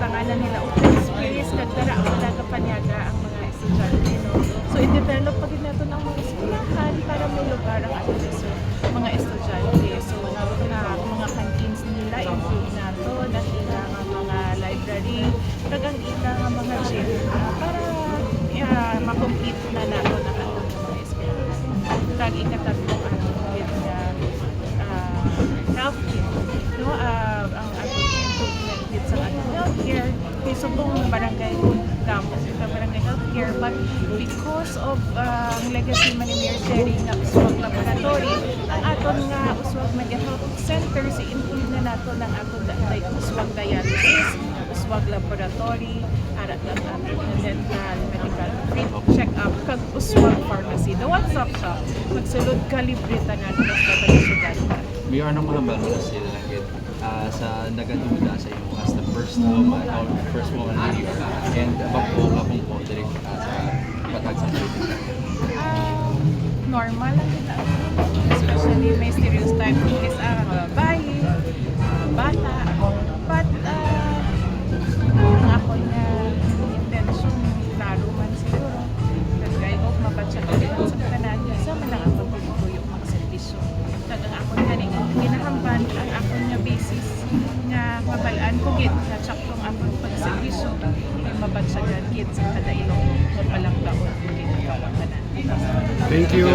pangalan nila open space kagdara ang mga kapanyaga ang mga estudyante, no? So i-develop pa din nato ng mga eskwelahan para may lugar ang ato so mga estudyante. So mga canteens nila improve nato na ila nga mga library kag ang ila nga mga gym para ma-complete na nato na ato mga eskwelahan. Kag ikatatlong ato with healthcare, no? Ang ato improvement with sa ating healthcare kay subong barangay campus ito barangay healthcare, but because of legacy man ni Mayor Terry nga uswag laboratory ang aton nga uswag mega health center si include na nato ng aton uswag dialysis, uswag laboratory, arat ang aton dental medical free check-up kag uswag pharmacy, the one-stop shop magsulod ka libre tanan sa syudad. We are ng mga balon na sila sa nagatuda sa iyo as the first woman or first woman leader and abang po direct sa patag sa Pilipinas. Normal lang kita. Especially may stereotype is babae, bata, but ang ako na intention, klaro man siguro. But I hope mapatsyak ko sa kanan sa manang ako pagtuyok mga servisyo. Tagang ako na rin ginahamban ang ako niya basis nga mabalaan ko gid na tsaktong akong pagservisyo ay mabatsyagan gid sa kada ilong palang taon gid ang kanan. Thank you.